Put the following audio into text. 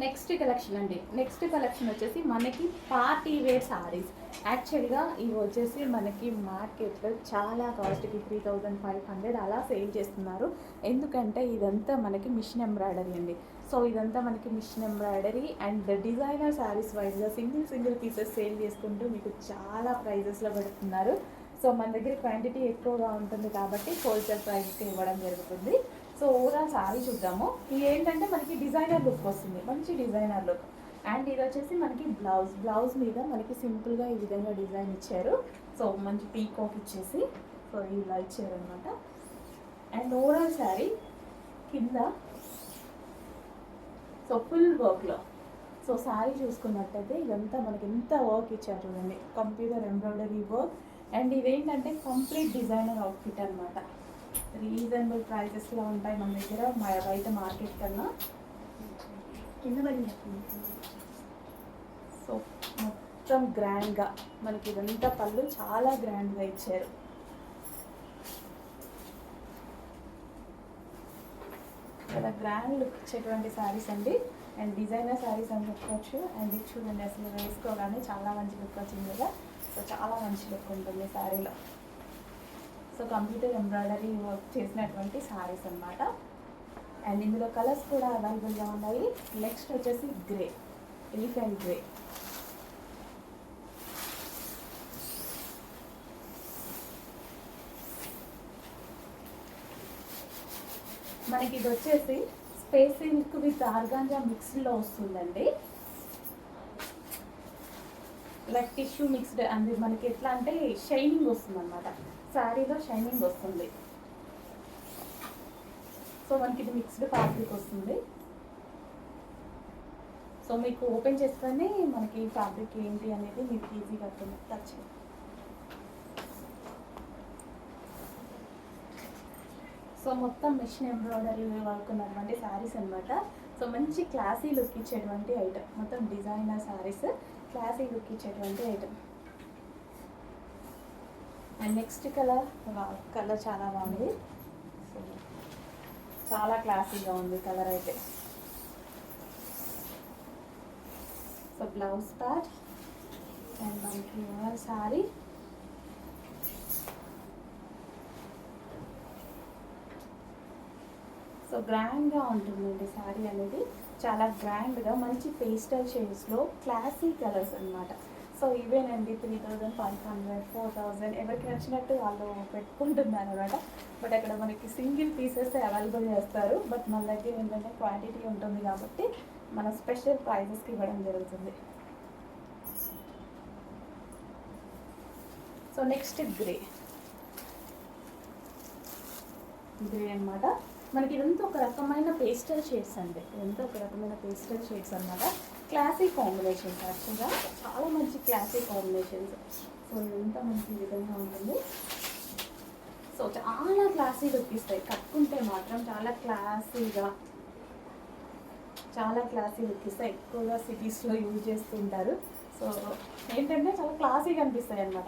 Next collection అండి. Next collection వచ్చేసి మనకి పార్టీ వేర్ సారీస్. యాక్చువల్గా ఇవి వచ్చేసి మనకి మార్కెట్లో చాలా కాస్ట్కి 3500 అలా సేల్ చేస్తున్నారు. ఎందుకంటే ఇదంతా మనకి మిషన్ ఎంబ్రాయిడరీ అండి. సో ఇదంతా మనకి machine embroidery and designer saris వైజ్గా సింగిల్ పీసెస్ సేల్ చేసుకుంటూ మీకు చాలా ప్రైజెస్లో పెడుతున్నారు. సో మన దగ్గర క్వాంటిటీ ఎక్కువగా ఉంటుంది కాబట్టి హోల్సేల్ ప్రైస్కి ఇవ్వడం జరుగుతుంది. సో ఓవరాల్ సారీ చూద్దాము. ఇది ఏంటంటే మనకి డిజైనర్ లుక్ వస్తుంది, మంచి డిజైనర్ లుక్. అండ్ ఇది వచ్చేసి మనకి బ్లౌజ్ మీద మనకి సింపుల్గా ఈ విధంగా డిజైన్ ఇచ్చారు. సో మంచి పీకాక్ ఇచ్చేసి సో ఇలా ఇచ్చారు అనమాట. అండ్ ఓవరాల్ శారీ కింద సో ఫుల్ వర్క్లో. సో శారీ చూసుకున్నట్టయితే ఇదంతా మనకి ఎంత వర్క్ ఇచ్చారు చూడండి, కంప్యూటర్ ఎంబ్రాయిడరీ వర్క్. అండ్ ఇదేంటంటే కంప్లీట్ డిజైనర్ అవుట్ఫిట్ అనమాట. రీజనబుల్ ప్రైజెస్లో ఉంటాయి మన దగ్గర బయట మార్కెట్ కన్నా. కింద పడింది. సో మొత్తం గ్రాండ్గా మనకి ఇదంతా పళ్ళు చాలా గ్రాండ్గా ఇచ్చారు. చాలా గ్రాండ్ లుక్ ఇచ్చేటువంటి శారీస్ అండి. అండ్ డిజైనర్ శారీస్ అని చెప్పుకోవచ్చు. అండ్ ఇది చూడండి, అసలు వేసుకోగానే చాలా మంచి లుక్ వచ్చింది కదా. సో చాలా మంచి లుక్ ఉంటుంది శారీలో. సో కంప్యూటర్ ఎంబ్రాయిడరీ వర్క్ చేసినటువంటి శారీస్ అనమాట. అండ్ ఇందులో కలర్స్ కూడా అవైలబుల్గా ఉన్నాయి. నెక్స్ట్ వచ్చేసి గ్రే, ఎలిఫెంట్ గ్రే. మనకి ఇది వచ్చేసి స్పేస్ సిల్క్ విత్ ఆర్గాంజా మిక్స్డ్లో వస్తుందండి. Like tissue mixed. అండ్ మనకి ఎట్లా అంటే షైనింగ్ వస్తుంది అనమాట, శారీలో షైనింగ్ వస్తుంది. సో మనకి ఇది మిక్స్డ్ ఫ్యాబ్రిక్ వస్తుంది. సో మీకు ఓపెన్ చేస్తేనే మనకి ఫ్యాబ్రిక్ ఏంటి అనేది మీకు ఈజీగా అర్థం టచ్. సో మొత్తం మిషన్ ఎంబ్రాయిడరీ వర్క్ ఉన్నటువంటి శారీస్ అనమాట. సో మంచి క్లాసీ లుక్ ఇచ్చేటువంటి ఐటమ్, మొత్తం డిజైనర్ శారీస్, క్లాసీ లుక్ ఇచ్చేటువంటి ఐటమ్. అండ్ నెక్స్ట్ కలర్ చాలా బాగుంది. సో చాలా క్లాసీగా ఉంది కలర్ అయితే. సో బ్లౌజ్ పార్ట్ అండ్ మనకి శారీ. సో గ్రాండ్గా ఉంటుందండి శారీ అనేది, చాలా గ్రాండ్గా మంచి పేస్టల్ షేడ్స్లో క్లాసీ కలర్స్ అనమాట. సో ఇవేనండి 3500, 4000 ఎవరికి నచ్చినట్టు వాళ్ళు పెట్టుకుంటున్నారు అనమాట. బట్ అక్కడ మనకి సింగిల్ పీసెస్ అవైలబుల్ చేస్తారు. బట్ మన దగ్గర ఏంటంటే క్వాంటిటీ ఉంటుంది కాబట్టి మన స్పెషల్ ప్రైజెస్కి ఇవ్వడం జరుగుతుంది. సో నెక్స్ట్ గ్రే అనమాట. మనకి ఇదంతా ఒక రకమైన పేస్టల్ షేడ్స్ అండి, ఇదంతా ఒక రకమైన పేస్టల్ షేడ్స్ అనమాట. క్లాసిక్ కాంబినేషన్స్, యాక్చువల్గా చాలా మంచి క్లాసిక్ కాంబినేషన్స్. సో ఇదంతా మంచి విధంగా ఉంటుంది. సో చాలా క్లాసీ లుక్ ఇస్తాయి, కట్టుకుంటే మాత్రం చాలా క్లాసీ లుక్ ఇస్తాయి. ఎక్కువగా సిటీస్లో యూజ్ చేస్తుంటారు. సో ఏంటంటే చాలా క్లాసీగా అనిపిస్తాయి అనమాట.